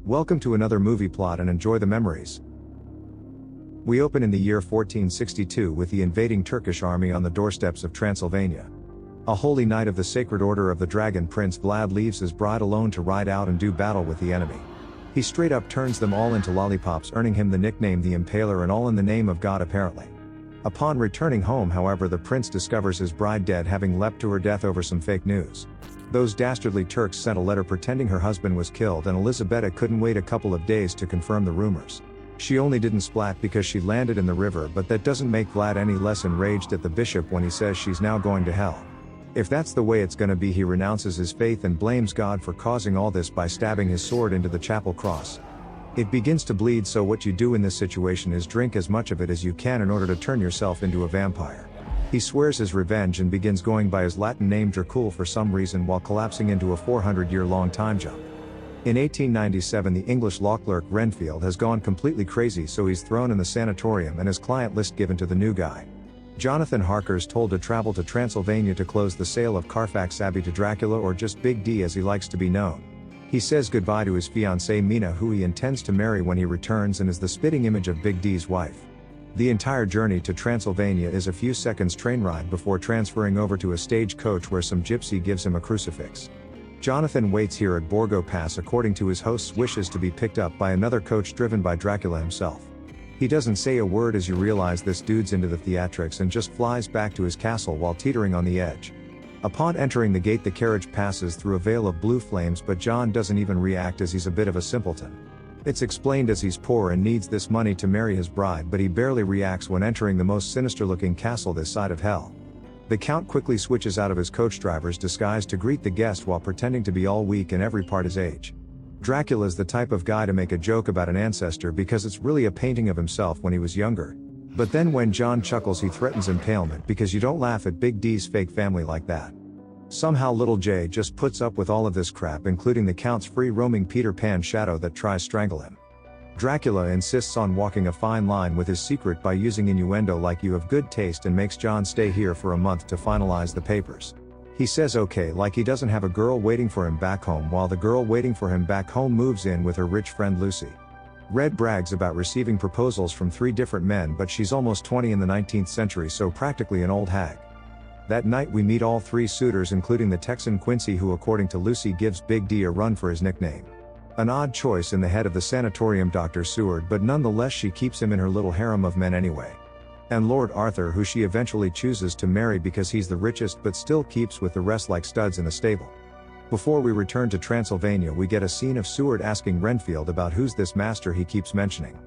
Welcome to another movie plot and enjoy the memories. We open in the year 1462 with the invading Turkish army on the doorsteps of Transylvania. A holy knight of the Sacred Order of the Dragon, Prince Vlad, leaves his bride alone to ride out and do battle with the enemy. He straight up turns them all into lollipops, earning him the nickname the Impaler, and all in the name of God apparently. Upon returning home, however, the prince discovers his bride dead, having leapt to her death over some fake news. Those dastardly Turks sent a letter pretending her husband was killed, and Elisabeta couldn't wait a couple of days to confirm the rumors. She only didn't splat because she landed in the river, but that doesn't make Vlad any less enraged at the bishop when he says she's now going to hell. If that's the way it's gonna be, he renounces his faith and blames God for causing all this by stabbing his sword into the chapel cross. It begins to bleed, so what you do in this situation is drink as much of it as you can in order to turn yourself into a vampire. He swears his revenge and begins going by his Latin name Dracula for some reason, while collapsing into a 400-year-long time jump. In 1897, the English law clerk Renfield has gone completely crazy, so he's thrown in the sanatorium and his client list given to the new guy. Jonathan Harker's told to travel to Transylvania to close the sale of Carfax Abbey to Dracula, or just Big D as he likes to be known. He says goodbye to his fiancée Mina, who he intends to marry when he returns, and is the spitting image of Big D's wife. The entire journey to Transylvania is a few seconds train ride before transferring over to a stage coach where some gypsy gives him a crucifix. Jonathan waits here at Borgo Pass according to his host's wishes to be picked up by another coach driven by Dracula himself. He doesn't say a word as you realize this dude's into the theatrics and just flies back to his castle while teetering on the edge. Upon entering the gate, the carriage passes through a veil of blue flames, but John doesn't even react as he's a bit of a simpleton. It's explained as he's poor and needs this money to marry his bride, but he barely reacts when entering the most sinister-looking castle this side of hell. The Count quickly switches out of his coach driver's disguise to greet the guest while pretending to be all weak and every part his age. Dracula's the type of guy to make a joke about an ancestor because it's really a painting of himself when he was younger. But then when John chuckles, he threatens impalement because you don't laugh at Big D's fake family like that. Somehow little J just puts up with all of this crap, including the Count's free-roaming Peter Pan shadow that tries to strangle him. Dracula insists on walking a fine line with his secret by using innuendo like "you have good taste," and makes John stay here for a month to finalize the papers. He says okay like he doesn't have a girl waiting for him back home, while the girl waiting for him back home moves in with her rich friend Lucy. Red brags about receiving proposals from 3 different men, but she's almost 20 in the 19th century, so practically an old hag. That night we meet all 3 suitors, including the Texan Quincey, who according to Lucy gives Big D a run for his nickname. An odd choice in the head of the sanatorium, Dr. Seward, but nonetheless she keeps him in her little harem of men anyway. And Lord Arthur, who she eventually chooses to marry because he's the richest but still keeps with the rest like studs in a stable. Before we return to Transylvania, we get a scene of Seward asking Renfield about who's this master he keeps mentioning.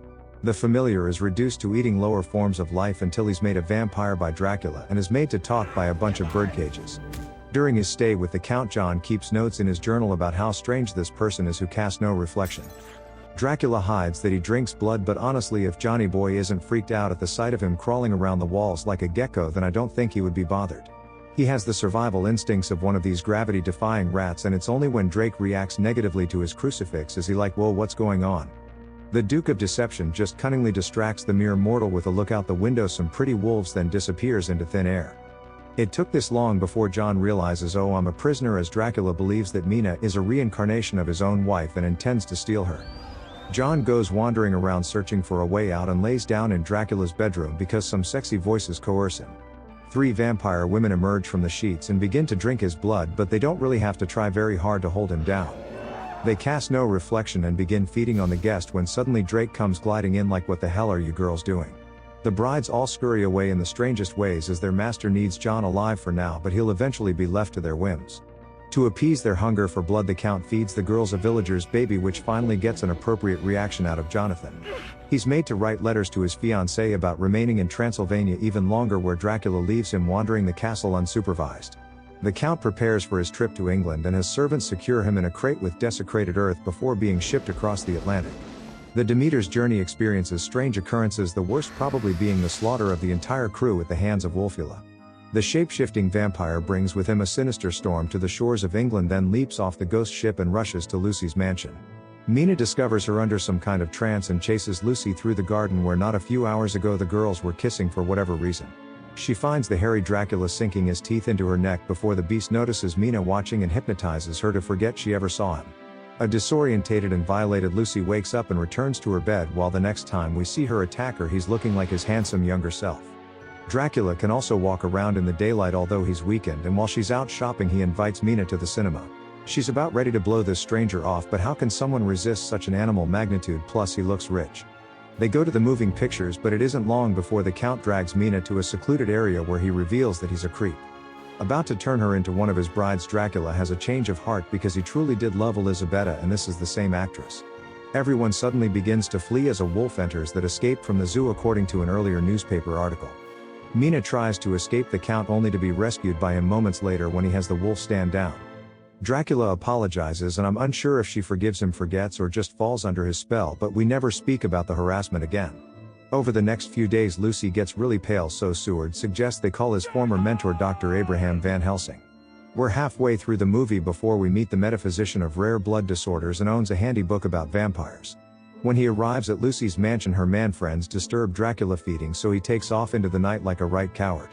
The familiar is reduced to eating lower forms of life until he's made a vampire by Dracula and is made to talk by a bunch of birdcages. During his stay with the Count, John keeps notes in his journal about how strange this person is who casts no reflection. Dracula hides that he drinks blood, but honestly, if Johnny Boy isn't freaked out at the sight of him crawling around the walls like a gecko, then I don't think he would be bothered. He has the survival instincts of one of these gravity-defying rats, and it's only when Drake reacts negatively to his crucifix is he like, whoa, what's going on? The Duke of Deception just cunningly distracts the mere mortal with a look out the window, some pretty wolves, then disappears into thin air. It took this long before John realizes, oh, I'm a prisoner, as Dracula believes that Mina is a reincarnation of his own wife and intends to steal her. John goes wandering around searching for a way out and lays down in Dracula's bedroom because some sexy voices coerce him. 3 vampire women emerge from the sheets and begin to drink his blood, but they don't really have to try very hard to hold him down. They cast no reflection and begin feeding on the guest when suddenly Drake comes gliding in like, what the hell are you girls doing? The brides all scurry away in the strangest ways as their master needs John alive for now, but he'll eventually be left to their whims. To appease their hunger for blood, the Count feeds the girls a villager's baby, which finally gets an appropriate reaction out of Jonathan. He's made to write letters to his fiancée about remaining in Transylvania even longer, where Dracula leaves him wandering the castle unsupervised. The Count prepares for his trip to England and has servants secure him in a crate with desecrated earth before being shipped across the Atlantic. The Demeter's journey experiences strange occurrences, the worst probably being the slaughter of the entire crew at the hands of Wolfula. The shape-shifting vampire brings with him a sinister storm to the shores of England, then leaps off the ghost ship and rushes to Lucy's mansion. Mina discovers her under some kind of trance and chases Lucy through the garden where not a few hours ago the girls were kissing for whatever reason. She finds the hairy Dracula sinking his teeth into her neck before the beast notices Mina watching and hypnotizes her to forget she ever saw him. A disorientated and violated Lucy wakes up and returns to her bed, while the next time we see her attacker he's looking like his handsome younger self. Dracula can also walk around in the daylight although he's weakened, and while she's out shopping he invites Mina to the cinema. She's about ready to blow this stranger off, but how can someone resist such an animal magnitude, plus he looks rich. They go to the moving pictures, but it isn't long before the Count drags Mina to a secluded area where he reveals that he's a creep. About to turn her into one of his brides, Dracula has a change of heart because he truly did love Elisabeta, and this is the same actress. Everyone suddenly begins to flee as a wolf enters that escaped from the zoo according to an earlier newspaper article. Mina tries to escape the Count only to be rescued by him moments later when he has the wolf stand down. Dracula apologizes, and I'm unsure if she forgives him, forgets, or just falls under his spell, but we never speak about the harassment again. Over the next few days Lucy gets really pale, so Seward suggests they call his former mentor Dr. Abraham Van Helsing. We're halfway through the movie before we meet the metaphysician of rare blood disorders and owns a handy book about vampires. When he arrives at Lucy's mansion, her man friends disturb Dracula feeding, so he takes off into the night like a right coward.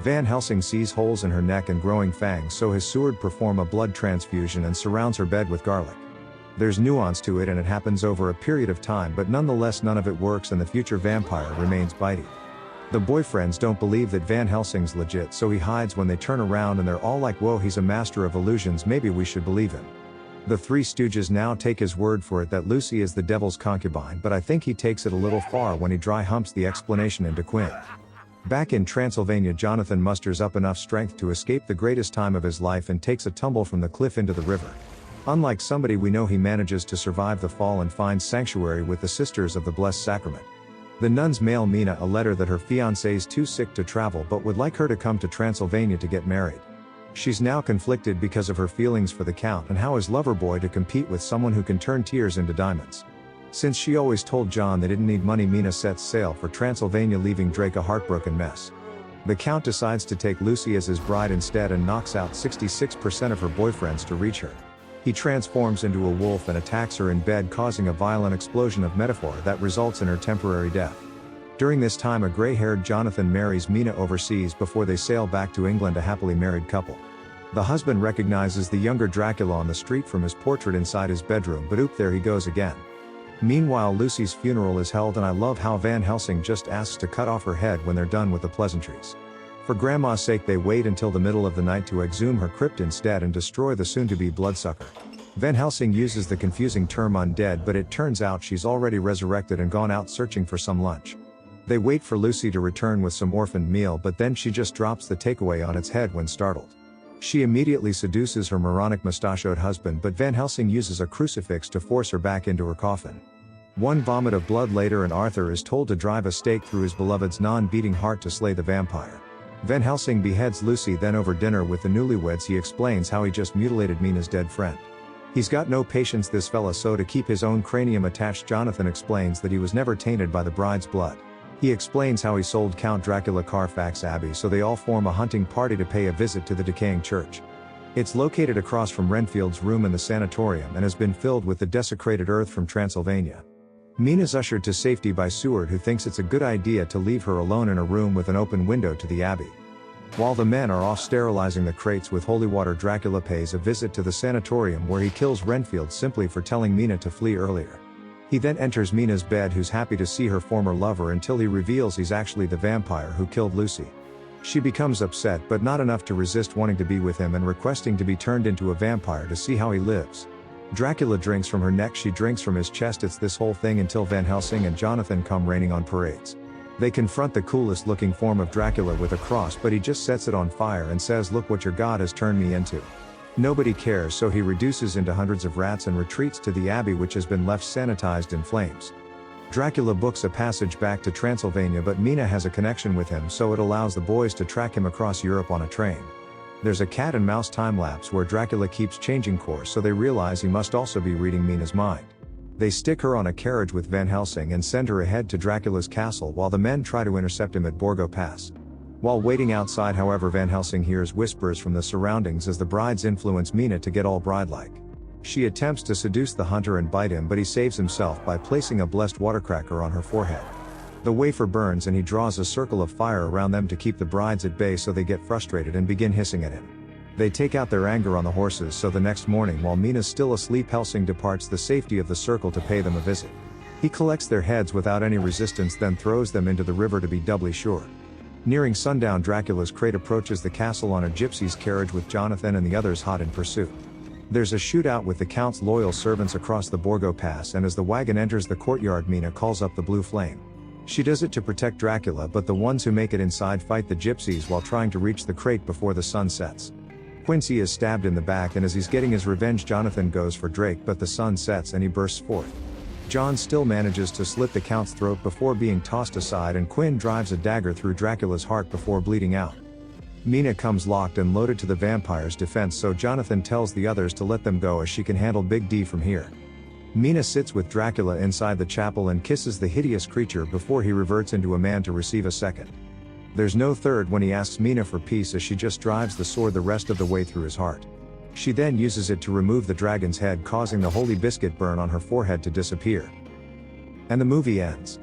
Van Helsing sees holes in her neck and growing fangs, so has Seward perform a blood transfusion and surrounds her bed with garlic. There's nuance to it and it happens over a period of time, but nonetheless none of it works and the future vampire remains bitey. The boyfriends don't believe that Van Helsing's legit, so he hides when they turn around and they're all like, whoa, he's a master of illusions, maybe we should believe him. The Three Stooges now take his word for it that Lucy is the devil's concubine, but I think he takes it a little far when he dry humps the explanation into Quinn. Back in Transylvania, Jonathan musters up enough strength to escape the greatest time of his life and takes a tumble from the cliff into the river. Unlike somebody we know, he manages to survive the fall and finds sanctuary with the Sisters of the Blessed Sacrament. The nuns mail Mina a letter that her fiancé's too sick to travel but would like her to come to Transylvania to get married. She's now conflicted because of her feelings for the Count and how his lover boy to compete with someone who can turn tears into diamonds. Since she always told John they didn't need money, Mina sets sail for Transylvania, leaving Drake a heartbroken mess. The Count decides to take Lucy as his bride instead and knocks out 66% of her boyfriends to reach her. He transforms into a wolf and attacks her in bed, causing a violent explosion of metaphor that results in her temporary death. During this time, a gray-haired Jonathan marries Mina overseas before they sail back to England, a happily married couple. The husband recognizes the younger Dracula on the street from his portrait inside his bedroom, but oop, there he goes again. Meanwhile, Lucy's funeral is held, and I love how Van Helsing just asks to cut off her head when they're done with the pleasantries. For grandma's sake, they wait until the middle of the night to exhume her crypt instead and destroy the soon-to-be bloodsucker. Van Helsing uses the confusing term undead, but it turns out she's already resurrected and gone out searching for some lunch. They wait for Lucy to return with some orphaned meal, but then she just drops the takeaway on its head when startled. She immediately seduces her moronic mustachioed husband, but Van Helsing uses a crucifix to force her back into her coffin. One vomit of blood later, and Arthur is told to drive a stake through his beloved's non-beating heart to slay the vampire. Van Helsing beheads Lucy, then over dinner with the newlyweds he explains how he just mutilated Mina's dead friend. He's got no patience, this fella, so to keep his own cranium attached, Jonathan explains that he was never tainted by the bride's blood. He explains how he sold Count Dracula Carfax Abbey, so they all form a hunting party to pay a visit to the decaying church. It's located across from Renfield's room in the sanatorium and has been filled with the desecrated earth from Transylvania. Mina's ushered to safety by Seward, who thinks it's a good idea to leave her alone in a room with an open window to the abbey. While the men are off sterilizing the crates with holy water, Dracula pays a visit to the sanatorium where he kills Renfield simply for telling Mina to flee earlier. He then enters Mina's bed, who's happy to see her former lover, until he reveals he's actually the vampire who killed Lucy. She becomes upset, but not enough to resist wanting to be with him and requesting to be turned into a vampire to see how he lives. Dracula drinks from her neck, she drinks from his chest. It's this whole thing until Van Helsing and Jonathan come raining on parades. They confront the coolest looking form of Dracula with a cross, but he just sets it on fire and says, "Look what your god has turned me into." Nobody cares, so he reduces into hundreds of rats and retreats to the abbey, which has been left sanitized in flames. Dracula books a passage back to Transylvania, but Mina has a connection with him, so it allows the boys to track him across Europe on a train. There's a cat and mouse time lapse where Dracula keeps changing course, so they realize he must also be reading Mina's mind. They stick her on a carriage with Van Helsing and send her ahead to Dracula's castle while the men try to intercept him at Borgo Pass. While waiting outside, however, Van Helsing hears whispers from the surroundings as the brides influence Mina to get all bride-like. She attempts to seduce the hunter and bite him, but he saves himself by placing a blessed watercracker on her forehead. The wafer burns and he draws a circle of fire around them to keep the brides at bay, so they get frustrated and begin hissing at him. They take out their anger on the horses, so the next morning while Mina's still asleep, Helsing departs the safety of the circle to pay them a visit. He collects their heads without any resistance, then throws them into the river to be doubly sure. Nearing sundown, Dracula's crate approaches the castle on a gypsy's carriage with Jonathan and the others hot in pursuit. There's a shootout with the Count's loyal servants across the Borgo Pass, and as the wagon enters the courtyard, Mina calls up the Blue Flame. She does it to protect Dracula, but the ones who make it inside fight the gypsies while trying to reach the crate before the sun sets. Quincey is stabbed in the back, and as he's getting his revenge, Jonathan goes for Drake, but the sun sets and he bursts forth. John still manages to slit the Count's throat before being tossed aside, and Quinn drives a dagger through Dracula's heart before bleeding out. Mina comes locked and loaded to the vampire's defense, so Jonathan tells the others to let them go as she can handle Big D from here. Mina sits with Dracula inside the chapel and kisses the hideous creature before he reverts into a man to receive a second. There's no third when he asks Mina for peace, as she just drives the sword the rest of the way through his heart. She then uses it to remove the dragon's head, causing the holy biscuit burn on her forehead to disappear. And the movie ends.